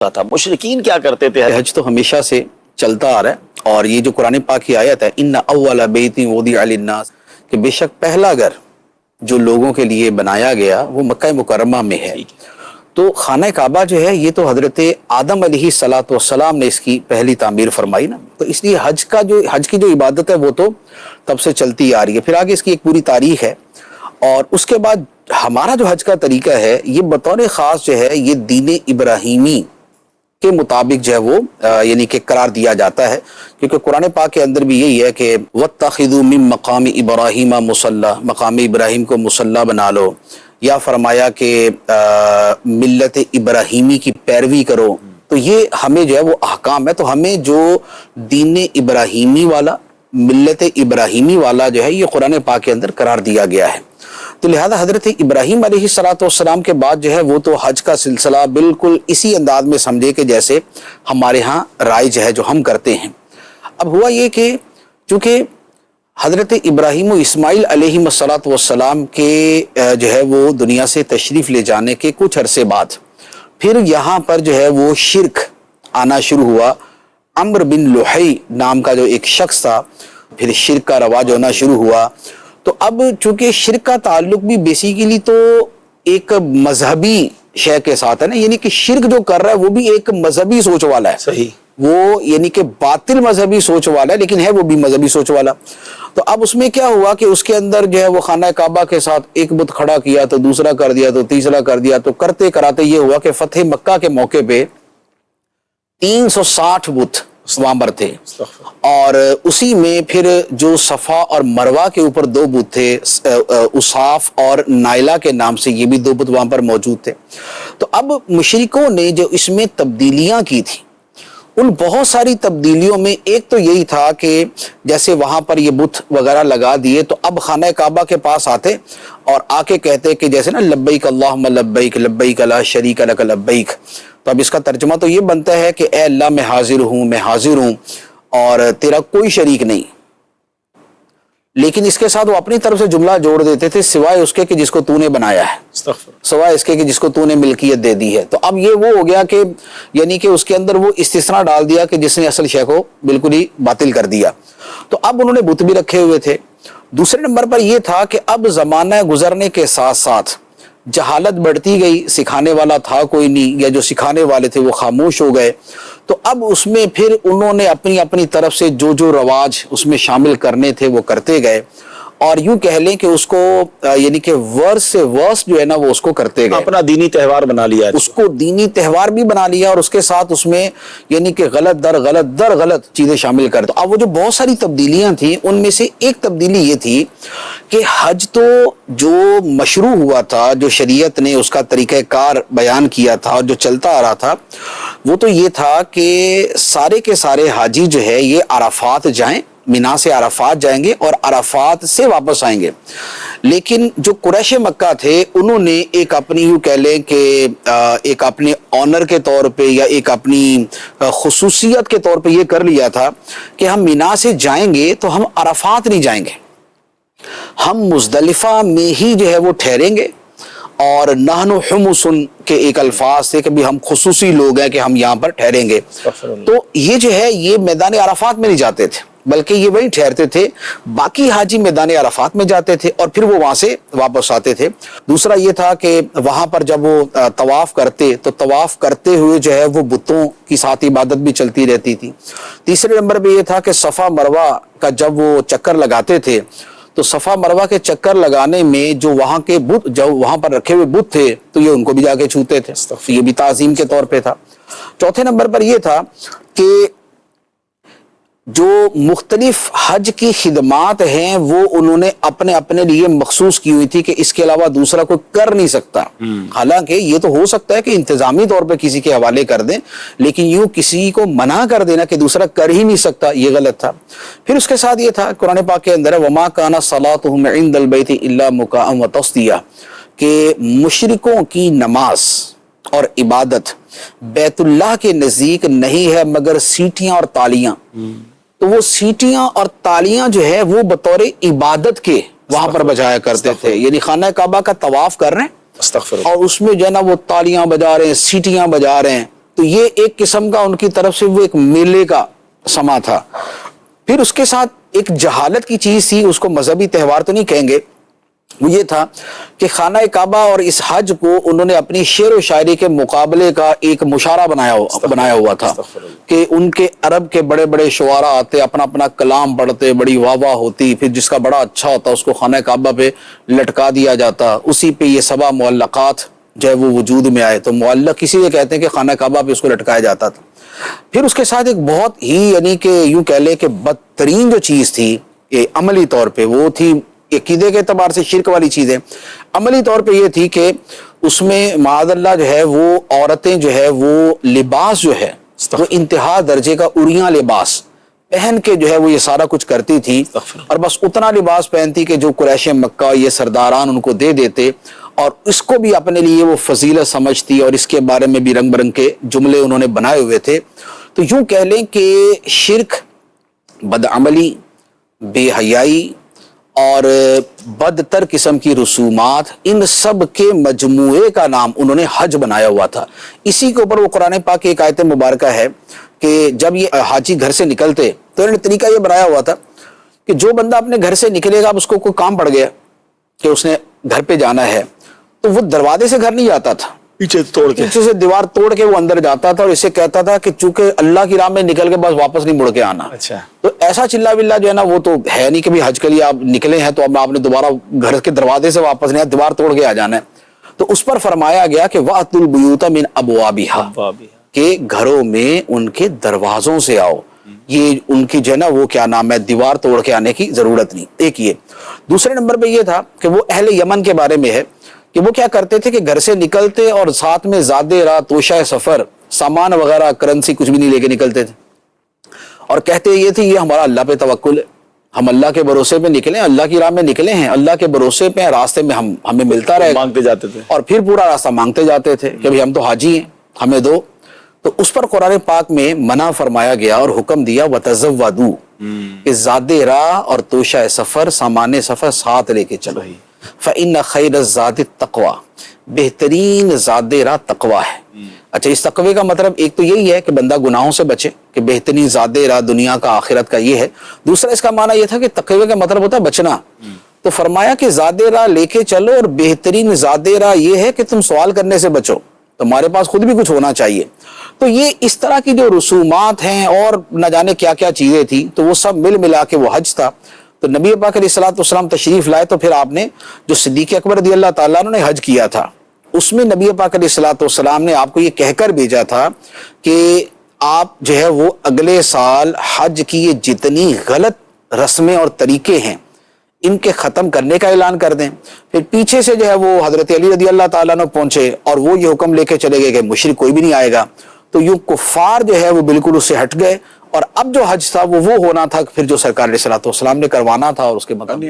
تھا مشرکین کیا کرتے تھے؟ حج تو ہمیشہ سے چلتا آ رہا ہے، اور یہ جو قرآن پاک کی آیت ہے ان اول بیت وضع للناس، کہ بے شک پہلا گھر جو لوگوں کے لیے بنایا گیا وہ مکہ مکرمہ میں ہے. تو خانہ کعبہ جو ہے یہ تو حضرت آدم علیہ الصلوۃ والسلام نے اس کی پہلی تعمیر فرمائی نا، تو اس لیے حج کی جو عبادت ہے وہ تو تب سے چلتی آ رہی ہے. پھر آگے اس کی ایک پوری تاریخ ہے، اور اس کے بعد ہمارا جو حج کا طریقہ ہے یہ بطور خاص جو ہے یہ دین ابراہیمی کے مطابق جو ہے وہ یعنی کہ قرار دیا جاتا ہے، کیونکہ قرآن پاک کے اندر بھی یہی ہے کہ وَاتَّخِذُوا مِن مَقَامِ إِبْرَاهِيمَ مُصَلَّى، مقام ابراہیم کو مصلی بنا لو، یا فرمایا کہ ملت ابراہیمی کی پیروی کرو. تو یہ ہمیں جو ہے وہ احکام ہے، تو ہمیں جو دین ابراہیمی والا ملت ابراہیمی والا جو ہے یہ قرآن پاک کے اندر قرار دیا گیا ہے. تو لہذا حضرت ابراہیم علیہ الصلوۃ والسلام کے بعد جو ہے وہ تو حج کا سلسلہ بالکل اسی انداز میں سمجھے کہ جیسے ہمارے ہاں رائج ہے جو ہم کرتے ہیں. اب ہوا یہ کہ چونکہ حضرت ابراہیم و اسماعیل علیہ الصلوۃ والسلام کے جو ہے وہ دنیا سے تشریف لے جانے کے کچھ عرصے بعد پھر یہاں پر جو ہے وہ شرک آنا شروع ہوا. عمرو بن لحی نام کا جو ایک شخص تھا، پھر شرک کا رواج ہونا شروع ہوا. تو اب چونکہ شرک کا تعلق بھی بیسیکلی تو ایک مذہبی شے کے ساتھ ہے نا، یعنی کہ شرک جو کر رہا ہے وہ بھی ایک مذہبی سوچ والا ہے. صحیح، وہ یعنی کہ باطل مذہبی سوچ والا ہے لیکن ہے وہ بھی مذہبی سوچ والا. تو اب اس میں کیا ہوا کہ اس کے اندر جو ہے وہ خانہ کعبہ کے ساتھ ایک بت کھڑا کیا تو دوسرا کر دیا تو تیسرا کر دیا. تو کرتے کراتے یہ ہوا کہ فتح مکہ کے موقع پہ 360 بت وہاں پر تھے، اور اسی میں پھر جو صفا اور مروہ کے اوپر 2 بت تھے، اصاف اور نائلہ کے نام سے یہ بھی 2 بت وہاں پر موجود تھے. تو اب مشرکوں نے جو اس میں تبدیلیاں کی تھی، ان بہت ساری تبدیلیوں میں ایک تو یہی تھا کہ جیسے وہاں پر یہ بت وغیرہ لگا دیے تو اب خانہ کعبہ کے پاس آتے اور آ کے کہتے کہ جیسے نا لبیک اللہم لبیک لبیک لا شریک لک لبیک. تو اب اس کا ترجمہ تو یہ بنتا ہے کہ اے اللہ میں حاضر ہوں اور تیرا کوئی شریک نہیں. لیکن اس کے ساتھ وہ اپنی طرف سے جملہ جوڑ دیتے تھے سوائے اس کے کہ جس کو تو نے بنایا ہے، سوائے اس کے کہ جس کو تو نے ملکیت دے دی ہے. تو اب یہ وہ ہو گیا کہ یعنی کہ اس کے اندر وہ استثناء ڈال دیا کہ جس نے اصل شے کو بالکل ہی باطل کر دیا. تو اب انہوں نے بت بھی رکھے ہوئے تھے. دوسرے نمبر پر یہ تھا کہ اب زمانہ گزرنے کے ساتھ ساتھ جہالت بڑھتی گئی، سکھانے والا تھا کوئی نہیں، یا جو سکھانے والے تھے وہ خاموش ہو گئے. تو اب اس میں پھر انہوں نے اپنی طرف سے جو رواج اس میں شامل کرنے تھے وہ کرتے گئے، اور یوں کہہ لیں کہ اس کو یعنی کہ ورس سے ورس جو ہے نا وہ اس کو کرتے گئے، اپنا دینی تہوار بنا لیا، اس کو دینی تہوار بھی بنا لیا، اور اس کے ساتھ اس میں یعنی کہ غلط در غلط چیزیں شامل کر دو. اب وہ جو بہت ساری تبدیلیاں تھیں ان میں سے ایک تبدیلی یہ تھی کہ حج تو جو مشروع ہوا تھا، جو شریعت نے اس کا طریقہ کار بیان کیا تھا اور جو چلتا آ رہا تھا، وہ تو یہ تھا کہ سارے کے سارے حاجی جو ہے یہ عرفات جائیں، مینا سے عرفات جائیں گے اور عرفات سے واپس آئیں گے. لیکن جو قریش مکہ تھے انہوں نے ایک اپنی یوں کہہ لیں کہ ایک اپنے آنر کے طور پہ یا ایک اپنی خصوصیت کے طور پہ یہ کر لیا تھا کہ ہم مینا سے جائیں گے تو ہم عرفات نہیں جائیں گے، ہم مزدلفہ میں ہی جو ہے وہ ٹھہریں گے. اور نحن حمص کے ایک الفاظ تھے کہ بھی ہم خصوصی لوگ ہیں کہ ہم یہاں پر ٹھہریں گے. تو یہ جو ہے یہ میدان عرفات میں نہیں جاتے تھے بلکہ یہ وہیں ٹھہرتے تھے. باقی حاجی میدان عرفات میں جاتے تھے اور پھر وہ وہاں سے واپس آتے تھے. دوسرا یہ تھا کہ وہاں پر جب وہ طواف کرتے تو طواف کرتے ہوئے جو ہے وہ بتوں کی ساتھ عبادت بھی چلتی رہتی تھی. تیسرے نمبر پہ یہ تھا کہ صفا مروہ کا جب وہ چکر لگاتے تھے تو صفا مروہ کے چکر لگانے میں جو وہاں کے بت جو وہاں پر رکھے ہوئے بت تھے تو یہ ان کو بھی جا کے چھوتے تھے، یہ بھی تعظیم کے طور پہ تھا. چوتھے نمبر پر یہ تھا کہ جو مختلف حج کی خدمات ہیں وہ انہوں نے اپنے لیے مخصوص کی ہوئی تھی کہ اس کے علاوہ دوسرا کوئی کر نہیں سکتا. حالانکہ یہ تو ہو سکتا ہے کہ انتظامی طور پہ کسی کے حوالے کر دیں، لیکن یوں کسی کو منع کر دینا کہ دوسرا کر ہی نہیں سکتا یہ غلط تھا. پھر اس کے ساتھ یہ تھا قرآن پاک کے اندر وما کان صلاتهم عند البیت الا مکاء وتصدیہ، کہ مشرکوں کی نماز اور عبادت بیت اللہ کے نزدیک نہیں ہے مگر سیٹیاں اور تالیاں. تو وہ سیٹیاں اور تالیاں جو ہے وہ بطور عبادت کے وہاں پر بجایا کرتے تھے. یعنی خانہ کعبہ کا طواف کر رہے ہیں اور اس میں جو ہے نا وہ تالیاں بجا رہے ہیں، سیٹیاں بجا رہے ہیں، تو یہ ایک قسم کا ان کی طرف سے وہ ایک میلے کا سما تھا. پھر اس کے ساتھ ایک جہالت کی چیز تھی, اس کو مذہبی تہوار تو نہیں کہیں گے, وہ یہ تھا کہ خانہ کعبہ اور اس حج کو انہوں نے اپنی شعر و شاعری کے مقابلے کا ایک مشاعرہ بنایا ہوا تھا کہ ان کے عرب کے بڑے بڑے شعراء آتے, اپنا اپنا کلام پڑھتے, بڑی واہ واہ ہوتی, پھر جس کا بڑا اچھا ہوتا اس کو خانہ کعبہ پہ لٹکا دیا جاتا, اسی پہ یہ سبا معلقات جو ہے وہ وجود میں آئے. تو معلق اسی لیے کہتے ہیں کہ خانہ کعبہ پہ اس کو لٹکایا جاتا تھا. پھر اس کے ساتھ ایک بہت ہی یعنی کہ یوں کہہ لیں کہ بدترین جو چیز تھی عملی طور پہ, وہ تھی عقیدے کے اعتبار سے شرک والی چیزیں. عملی طور پہ یہ تھی کہ اس میں معاذ اللہ جو ہے وہ عورتیں جو ہے وہ لباس جو ہے وہ انتہا درجے کا عریاں لباس پہن کے جو ہے وہ یہ سارا کچھ کرتی تھی, اور بس اتنا لباس پہنتی کہ جو قریش مکہ یہ سرداران ان کو دے دیتے, اور اس کو بھی اپنے لیے وہ فضیلت سمجھتی, اور اس کے بارے میں بھی رنگ برنگ کے جملے انہوں نے بنائے ہوئے تھے. تو یوں کہہ لیں کہ شرک, بدعملی, بے حیائی اور بدتر قسم کی رسومات, ان سب کے مجموعے کا نام انہوں نے حج بنایا ہوا تھا. اسی کے اوپر وہ قرآن پاک کی ایک آیت مبارکہ ہے کہ جب یہ حاجی گھر سے نکلتے تو انہوں نے طریقہ یہ بنایا ہوا تھا کہ جو بندہ اپنے گھر سے نکلے گا, اب اس کو کوئی کام پڑ گیا کہ اس نے گھر پہ جانا ہے, تو وہ دروازے سے گھر نہیں جاتا تھا, پیچھے سے دیوار توڑ کے وہ اندر جاتا تھا, اور اسے کہتا تھا کہ چونکہ اللہ کی راہ میں نکل کے بس واپس نہیں مڑ کے آنا. اچھا. تو ایسا چلا بلا جو ہے نا وہ تو ہے نہیں کہ بھی حج کے لیے آپ نکلے ہیں تو اب آپ نے دوبارہ گھر کے دروازے سے واپس نہیں, دیوار توڑ کے آ جانا ہے. تو اس پر فرمایا گیا کہ وَأْتُوا الْبُيُوتَ مِنْ أَبْوَابِهَا, کہ گھروں میں ان کے دروازوں سے آؤ. یہ ان کی جو ہے نا وہ کیا نام ہے, دیوار توڑ کے آنے کی ضرورت نہیں. ایک یہ. دوسرے نمبر پہ یہ تھا کہ وہ اہل یمن کے بارے میں ہے کہ وہ کیا کرتے تھے کہ گھر سے نکلتے اور ساتھ میں زادے راہ, توشہ سفر, سامان وغیرہ, کرنسی کچھ بھی نہیں لے کے نکلتے تھے, اور کہتے یہ تھی یہ ہمارا اللہ پہ توکل ہے, ہم اللہ کے بھروسے پہ نکلے, اللہ کی راہ میں نکلے ہیں, اللہ کے بھروسے پہ راستے میں ہمیں ملتا رہے, مانگتے جاتے تھے, اور پھر پورا راستہ مانگتے جاتے تھے کہ بھئی ہم تو حاجی ہیں, ہمیں دو. تو اس پر قرآن پاک میں منع فرمایا گیا اور حکم دیا وَتَزَوَّدُوا, کہ زادے راہ اور توشہ سفر, سامان سفر ساتھ لے کے چلو. فَإِنَّ خَيْرَ الزَّادِ التَّقْوَى, بہترین زادے راہ تقوی ہے. اچھا, اس تقوی کا مطلب ایک تو یہی ہے کہ بندہ گناہوں سے بچے, کہ بہترین زادے راہ دنیا کا آخرت کا یہ ہے. دوسرا اس کا معنی یہ تھا کہ تقوی کا مطلب ہوتا ہے بچنا. تو فرمایا کہ زادے راہ لے کے چلو, اور بہترین زادے راہ یہ ہے کہ تم سوال کرنے سے بچو, تمہارے پاس خود بھی کچھ ہونا چاہیے. تو یہ اس طرح کی جو رسومات ہیں اور نہ جانے کیا کیا چیزیں تھیں, تو وہ سب مل ملا کے وہ حج تھا. تو نبی پاک علیہ الصلوۃ والسلام تشریف لائے, تو پھر آپ نے جو صدیق اکبر رضی اللہ تعالیٰ عنہ نے حج کیا تھا, اس میں نبی پاک علیہ الصلوۃ والسلام نے آپ کو یہ کہہ کر بھیجا تھا کہ آپ جو ہے وہ اگلے سال حج کی یہ جتنی غلط رسمیں اور طریقے ہیں ان کے ختم کرنے کا اعلان کر دیں. پھر پیچھے سے جو ہے وہ حضرت علی رضی اللہ تعالیٰ عنہ پہنچے اور وہ یہ حکم لے کے چلے گئے کہ مشرک کوئی بھی نہیں آئے گا. تو یوں کفار جو ہے وہ بالکل اس سے ہٹ گئے, اور اب جو حج تھا وہ ہونا تھا پھر جو سرکار علیہ الصلوۃ والسلام نے کروانا تھا, اور اس کے مقام